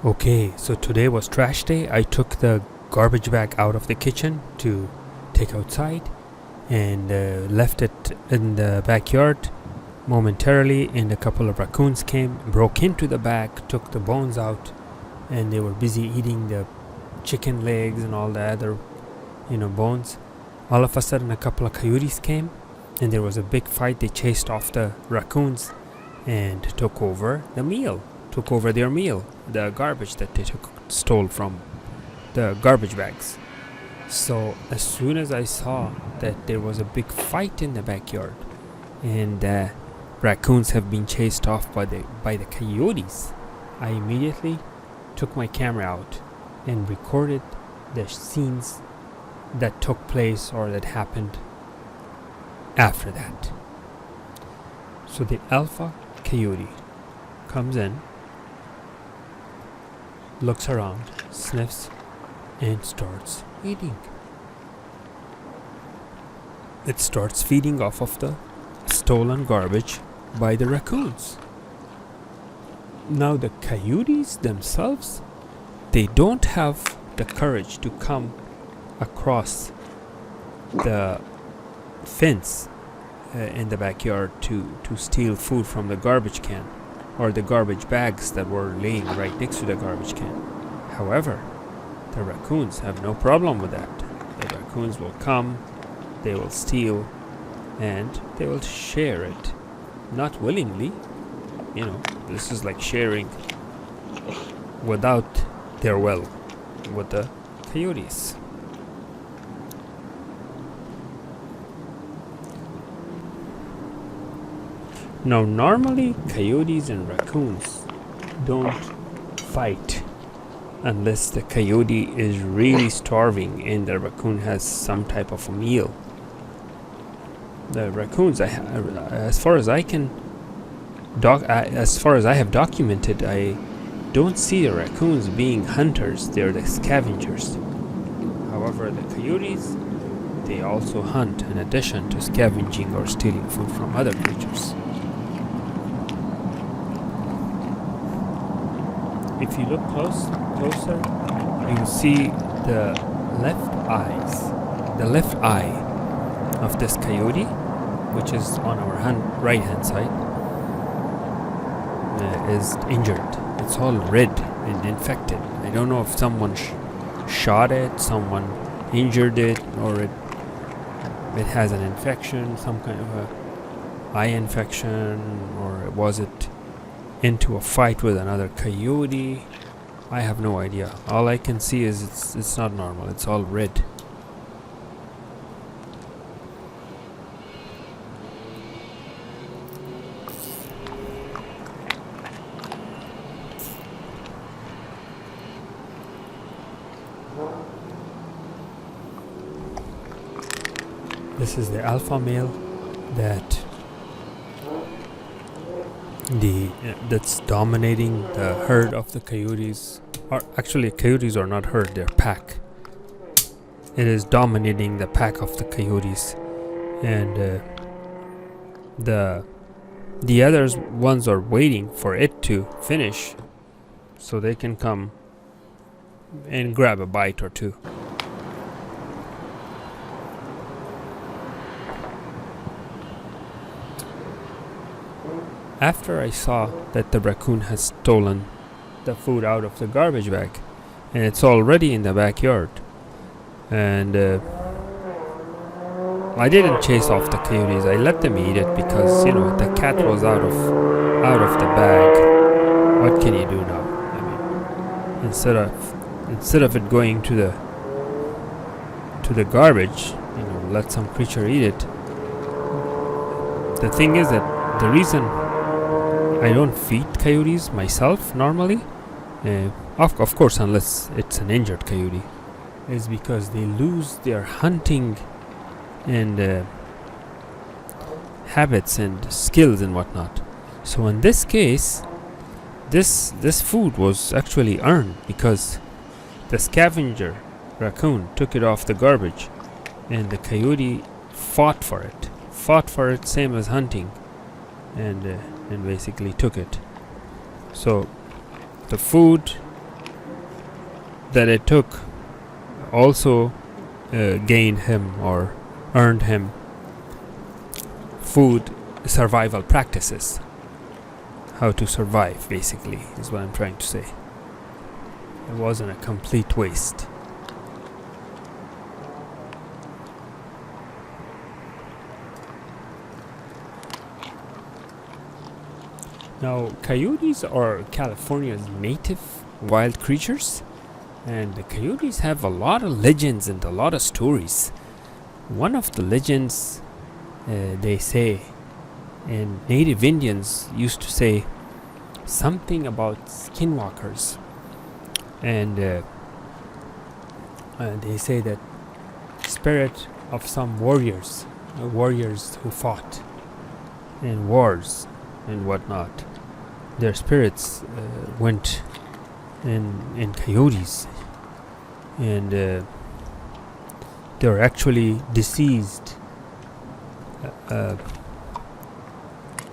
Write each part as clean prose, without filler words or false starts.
Okay, so today was trash day. I took the garbage bag out of the kitchen to take outside and left it in the backyard momentarily, and a couple of raccoons came, broke into the bag, took the bones out, and they were busy eating the chicken legs and all the other, bones. All of a sudden, a couple of coyotes came, and there was a big fight. They chased off the raccoons and took over their meal, the garbage that they stole from the garbage bags. So as soon as I saw that there was a big fight in the backyard and raccoons have been chased off by the coyotes, I immediately took my camera out and recorded the scenes that took place or that happened after that. So the alpha coyote comes in, looks around, sniffs, and starts eating. It starts feeding off of the stolen garbage by the raccoons. Now the coyotes themselves, they don't have the courage to come across the fence in the backyard to steal food from the garbage can or the garbage bags that were laying right next to the garbage can. However, the raccoons have no problem with that. The raccoons will come, they will steal, and they will share it. Not willingly, this is like sharing without their will with the coyotes. Now, normally coyotes and raccoons don't fight unless the coyote is really starving and the raccoon has some type of a meal. The raccoons, as far as I have documented, I don't see the raccoons being hunters. They're the scavengers. However, the coyotes, they also hunt in addition to scavenging or stealing food from other creatures. If you look closer, you see the left eye of this coyote, which is on our right hand side, is injured. It's all red and infected. I don't know if someone shot it, someone injured it, or it has an infection, some kind of a eye infection, or was it into a fight with another coyote? I have no idea. All I can see is it's not normal. It's all red. This is the alpha male that's dominating the herd of the coyotes. Or actually, coyotes are not herd, they're pack. It is dominating the pack of the coyotes, and the others ones are waiting for it to finish so they can come and grab a bite or two. After I saw that the raccoon has stolen the food out of the garbage bag and it's already in the backyard, and I didn't chase off the coyotes. I let them eat it because the cat was out of the bag. What can you do now? I mean, instead of it going to the garbage, let some creature eat it. The thing is that the reason I don't feed coyotes myself normally, of course unless it's an injured coyote, is because they lose their hunting and habits and skills and whatnot. So in this case, this food was actually earned because the scavenger raccoon took it off the garbage and the coyote fought for it, same as hunting, and basically took it. So the food that it took also gained him or earned him food survival practices. How to survive, basically, is what I'm trying to say. It wasn't a complete waste. Now, coyotes are California's native wild creatures, and the coyotes have a lot of legends and a lot of stories. One of the legends, they say, and native Indians used to say something about skinwalkers, and they say that spirit of some warriors who fought in wars and whatnot, their spirits went in coyotes, and they were actually deceased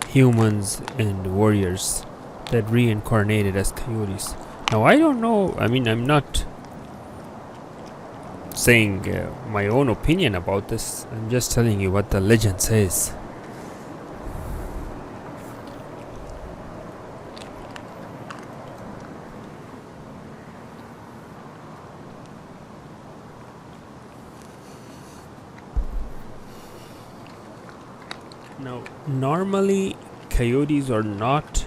humans and warriors that reincarnated as coyotes. Now, I don't know, I mean, I'm not saying my own opinion about this. I'm just telling you what the legend says. Now, normally coyotes are not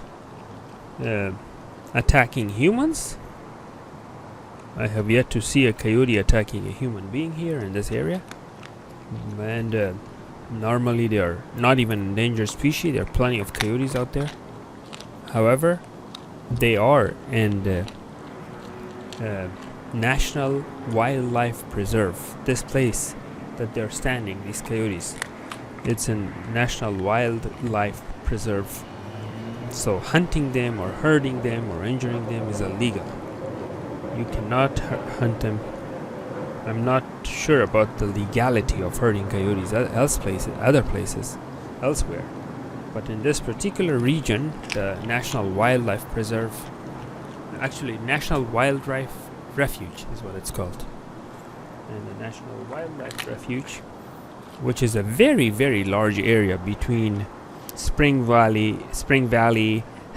attacking humans. I have yet to see a coyote attacking a human being here in this area, and normally they are not even an endangered species. There are plenty of coyotes out there. However, they are in the National Wildlife Preserve. This place that they're standing, these coyotes, it's a National Wildlife Preserve. So hunting them or hurting them or injuring them is illegal. You cannot hunt them. I'm not sure about the legality of hurting coyotes other places, elsewhere. But in this particular region, the National Wildlife Preserve, actually National Wildlife Refuge is what it's called. And the National Wildlife Refuge, which is a very, very large area between Spring Valley,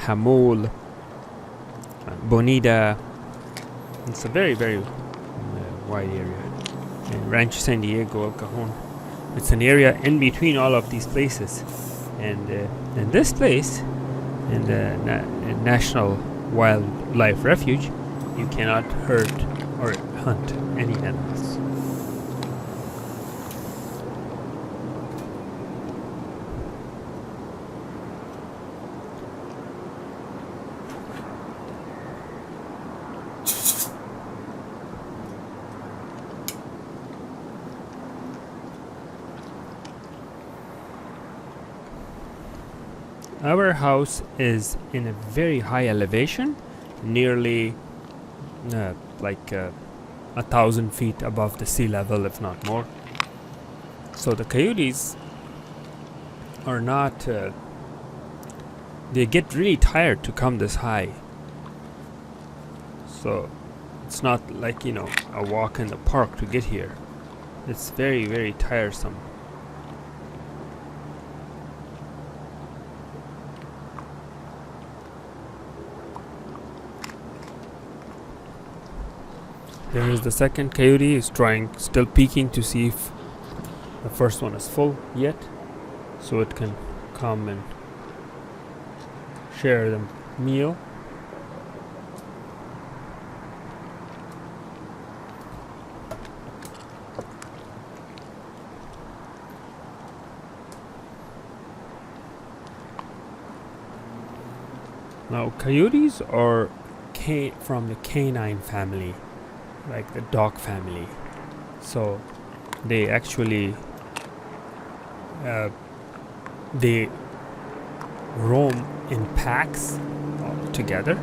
Hamul, Bonita. It's a very, very wide area. And Rancho San Diego, El Cajon. It's an area in between all of these places. And in this place, in the National Wildlife Refuge, you cannot hurt or hunt any animals. Our house is in a very high elevation, nearly 1,000 feet above the sea level, if not more. So the coyotes are not, they get really tired to come this high. So it's not like, a walk in the park to get here. It's very, very tiresome. There is the second coyote. Is still peeking to see if the first one is full yet, so it can come and share the meal. Now, coyotes are from the canine family, like the dog family. So they actually they roam in packs together,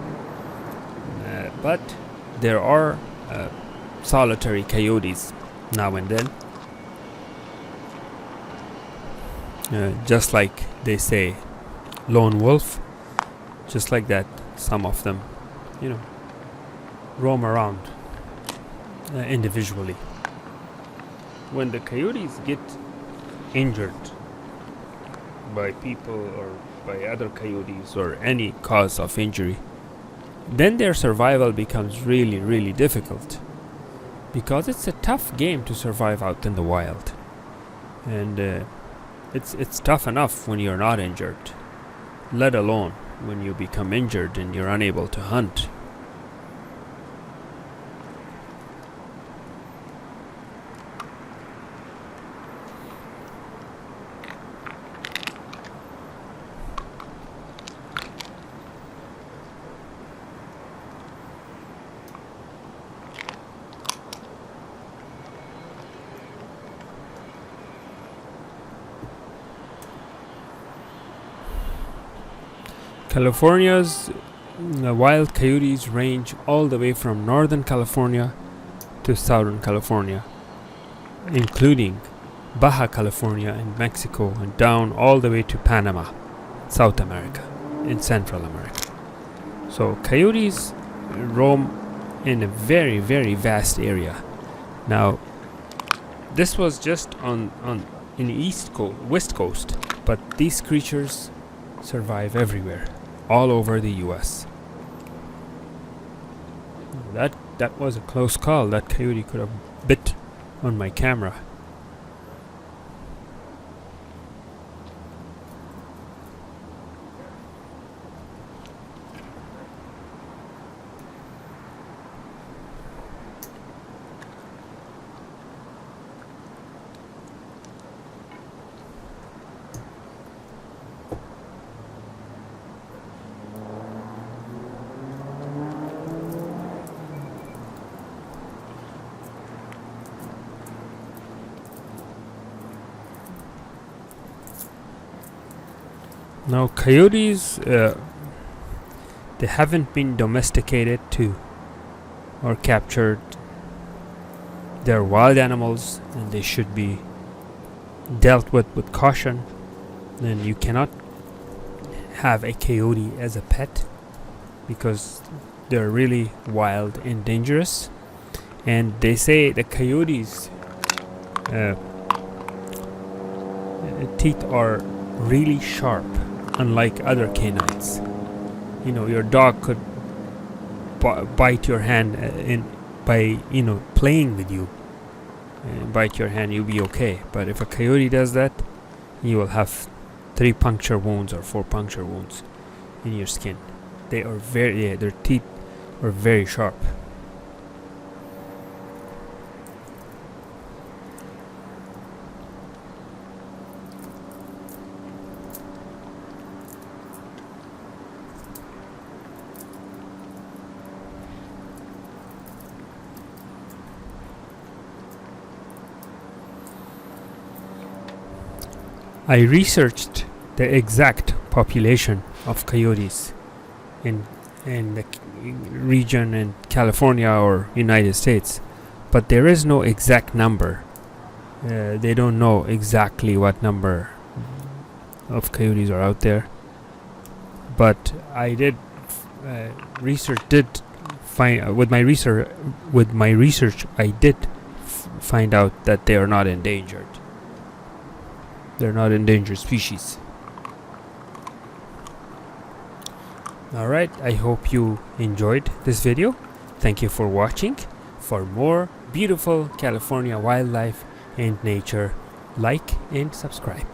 but there are solitary coyotes now and then, just like they say lone wolf, just like that. Some of them roam around individually. When the coyotes get injured by people or by other coyotes or any cause of injury, then their survival becomes really, really difficult, because it's a tough game to survive out in the wild, and it's tough enough when you're not injured, let alone when you become injured and you're unable to hunt. California's wild coyotes range all the way from Northern California to Southern California, including Baja California in Mexico and down all the way to Panama, South America, in Central America. So coyotes roam in a very, very vast area. Now, this was just on in the west coast, but these creatures survive everywhere, all over the US. That was a close call. That coyote could have bit on my camera. Now, coyotes, they haven't been domesticated to or captured. They're wild animals, and they should be dealt with caution. And you cannot have a coyote as a pet, because they're really wild and dangerous. And they say the coyotes' teeth are really sharp, unlike other canines. You know, your dog could bite your hand by playing with you, bite your hand, you'll be okay. But if a coyote does that, you will have 3 puncture wounds or 4 puncture wounds in your skin. They are their teeth are very sharp. I researched the exact population of coyotes in the region in California or United States, but there is no exact number. They don't know exactly what number of coyotes are out there, but I did with my research I did find out that they are not endangered. They're not endangered species. Alright, I hope you enjoyed this video. Thank you for watching. For more beautiful California wildlife and nature, like and subscribe.